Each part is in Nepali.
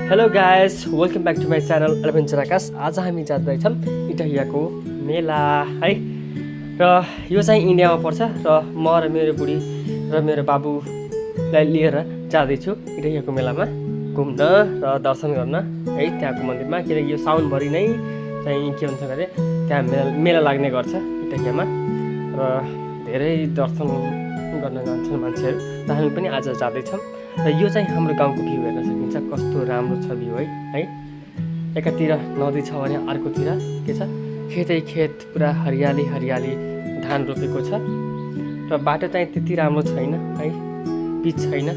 Hello guys, welcome back to my channel adventure Akash. आज हामी जाँदैछौँ इटहियाको मेला है। र यो चाहिँ इन्डियामा पर्छ र म र मेरो बुढी र मेरो बाबुलाई लिएर जाँदैछु इटहियाको मेलामा घुम्न र दर्शन गर्न है त्यहाँको मन्दिरमा। किनकि यो साउनभरि नै चाहिँ के भन्छ भने त्यहाँ मेला लाग्ने गर्छ इटहियामा र धेरै दर्शन गर्न जान्छन् मान्छेहरू। र हामी पनि आज जाँदैछौँ र यो चाहिँ हाम्रो गाउँको भ्यू हेर्न सकिन्छ। कस्तो राम्रो छ भ्यू है। एकातिर नदी छ भने अर्कोतिर के छ, खेतै खेत, पुरा हरियाली हरियाली धान रोपेको छ। र बाटो चाहिँ त्यति राम्रो छैन है, पिच छैन।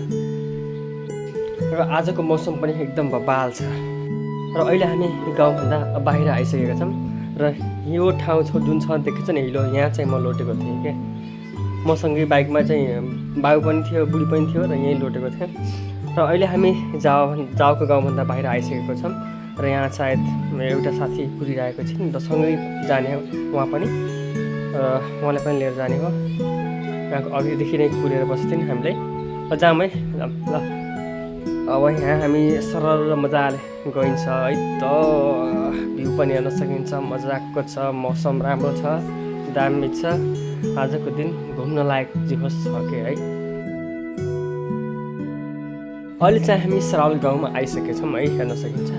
र आजको मौसम पनि एकदम बबाल छ। र अहिले हामी गाउँभन्दा बाहिर आइसकेका छौँ। र यो ठाउँ जुन छ देखेको छ नि हिलो, यहाँ चाहिँ म लोटेको थिएँ क्या। मसँगै बाइकमा चाहिँ बाबु पनि थियो, बुढी पनि थियो र यहीँ लोटेको थिएँ। र अहिले हामी जाउको गाउँभन्दा बाहिर आइसकेको छौँ। र यहाँ सायद एउटा साथी कुदिरहेको छिन् र सँगै जाने हो उहाँ पनि, उहाँलाई पनि लिएर जाने हो। यहाँको अघिदेखि नै कुदेर बस्थ्यौँ हामीलाई। जाउँ है ल। अब यहाँ हामी सरल र मजाले गइन्छ है त। भ्यू पनि हेर्न सकिन्छ, मजाको छ, मौसम राम्रो छ, दामी छ। आजको दिन घुम्न लायक जे होस् सके है। अहिले चाहिँ हामी सराउल गाउँमा आइसकेछौँ है, हेर्न सकिन्छ।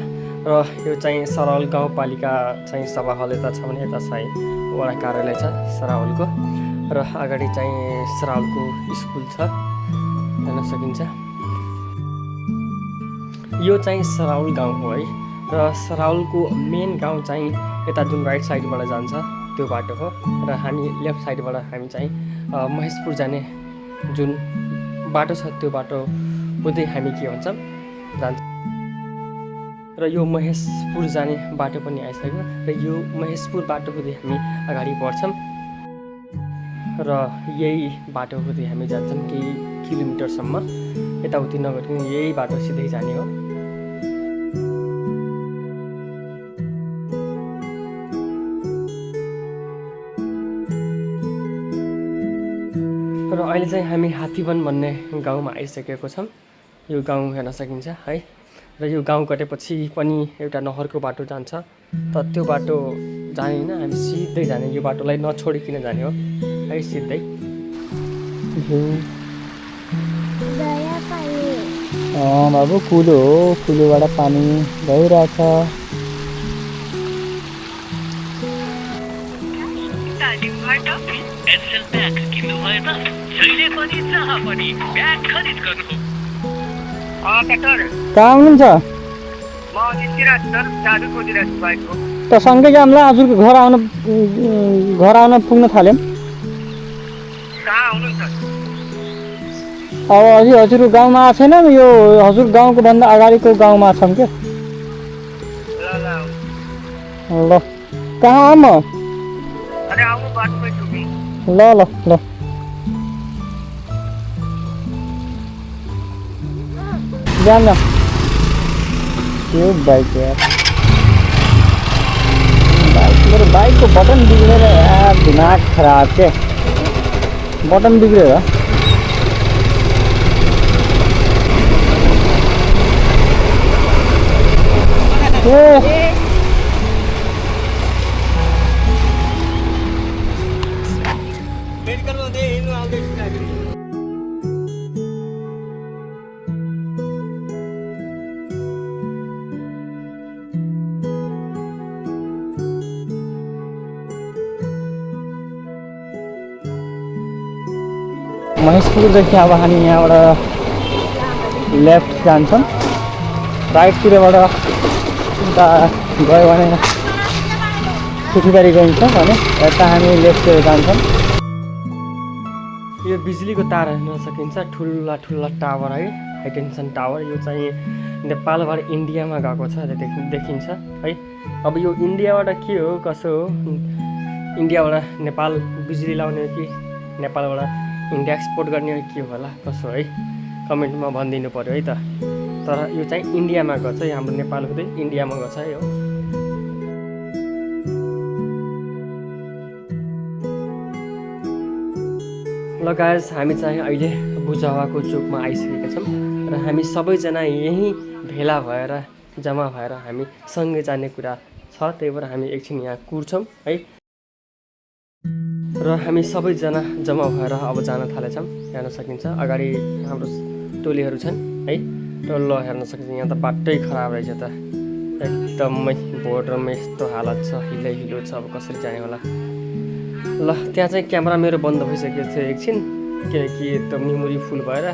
र यो चाहिँ सराउल गाउँपालिका चाहिँ सभा हल यता छ भने यता चाहिँ वडा कार्यालय छ सराउलको। र अगाडि चाहिँ सराउलको स्कुल छ, हेर्न सकिन्छ। यो चाहिँ सराउल गाउँ हो है। र सराउलको मेन गाउँ चाहिँ यता जुन राइट साइडबाट जान्छ त्यो बाटो हो। र हामी लेफ्ट साइडबाट हामी चाहिँ महेशपुर जाने जुन बाटो छ त्यो बाटो हुँदै हामी के भन्छौँ जान्छ। र यो महेशपुर जाने बाटो पनि आइसक्यो। र यो महेशपुर बाटो हुँदै हामी अगाडि बढ्छौँ। र यही बाटो हुँदै हामी जान्छौँ केही किलोमिटरसम्म। यताउति नगरिकन यही बाटो सिधै जाने हो। र अहिले चाहिँ हामी हात्तीवन भन्ने गाउँमा आइसकेको छौँ। यो गाउँ हेर्न सकिन्छ है। र यो गाउँ कटेपछि पनि एउटा नहरको बाटो जान्छ। त त्यो बाटो जाने होइन, हामी सिधै जाने, यो बाटोलाई नछोडिकन जाने हो है, सिधै। बाबु कुलो हो, कुलोबाट पानी गइरहेछ। कहाँ हुनुहुन्छ? त सँगै जाउँला, हजुरको घर आउन पुग्न थाल्यौँ। अब हजुरको गाउँमा आएको छैन, यो हजुर गाउँको भन्दा अगाडिको गाउँमा छौँ क्या। ल कहाँ आऊँ म? ल ल ल जान। यो बाइक यार, मेरो बाइकको बटन बिग्रेर यार दिमाग खराब के। बटन बिग्रेर महेशपुरदेखि अब हामी यहाँबाट लेफ्ट जान्छौँ। राइटतिरबाट उता गयो भने सुखीबारी गइन्छ भने यता हामी लेफ्टतिर जान्छौँ। यो बिजुलीको तार हेर्न सकिन्छ, ठुला ठुला टावर है, हाइटेन्सन टावर। यो चाहिँ नेपालबाट इन्डियामा गएको छ देखिन्छ है। अब यो इन्डियाबाट के हो कसो हो, इन्डियाबाट नेपाल बिजुली लाउने कि नेपालबाट इन्डिया एक्सपोर्ट गर्ने के होला कसो है, कमेन्टमा भनिदिनु पऱ्यो है त। तर यो चाहिँ इन्डियामा गएको छ, हाम्रो नेपाल हुँदै इन्डियामा गएको छ है हो। ल गाइस, हामी चाहिँ अहिले बुझावाको चोकमा आइसकेका छौँ र हामी सबैजना यहीँ भेला भएर जम्मा भएर हामी सँगै जाने कुरा छ। त्यही भएर हामी एकछिन यहाँ कुर्छौँ है। र हामी सबैजना जम्मा भएर अब जान थालेछौँ। हेर्न सकिन्छ अगाडि हाम्रो टोलीहरू छन् है। र ल हेर्न सकिन्छ यहाँ त बाटै खराब रहेछ त, एकदमै बोर्डरमा यस्तो हालत छ, हिलो छ। अब कसरी जाने होला। ल त्यहाँ चाहिँ क्यामेरा मेरो बन्द भइसकेको थियो एकछिन, किनकि एकदम मेमोरी फुल भएर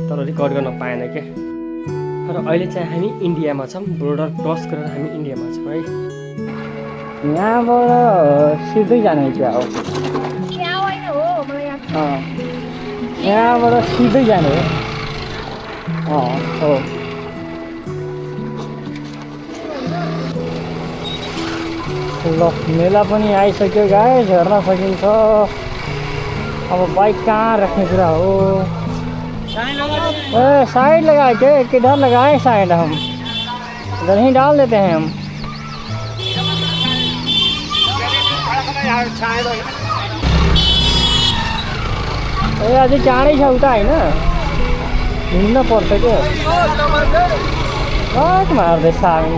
तर रिकर्ड गर्न पाएन क्या। र अहिले चाहिँ हामी इन्डियामा छौँ, बोर्डर क्रस गरेर हामी इन्डियामा छौँ है। यहाँबाट सिधै जाने क्या हो? यहाँबाट सिधै जाने हो? हो। ल मेला पनि आइसक्यो गाइस, हेर्न सकिन्छ। अब बाइक कहाँ रखने कुरा हो? साइड लगाए के किधर लगाए साइड? हम इधर ही डाल देते हैं हम। अझै चाँडै छ उता होइन, हिँड्न पर्छ क्या। मार्दैछ हामी।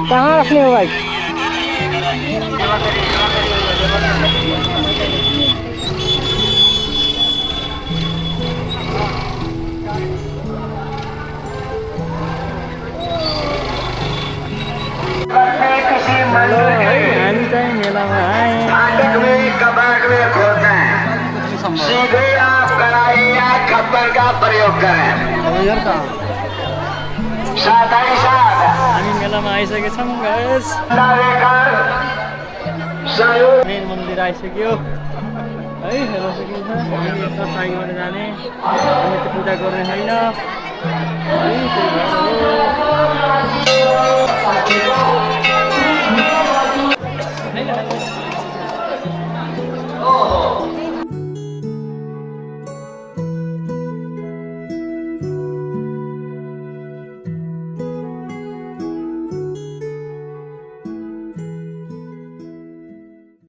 कहाँ रखने हो बाइक? हामी चाहिँ मेलामा आए। सीधे आप कढ़ाई या खप्पर का प्रयोग करें। साथ ही साथ हामी मेलामा आइसकेका छौँ गाइस। मेन मन्दिर आइसक्यो है, हेर्न सकिन्छ। हामी यस्तो साइडबाट जाने, हामी त्यो पूजा गर्ने छैन है। त्यही भएर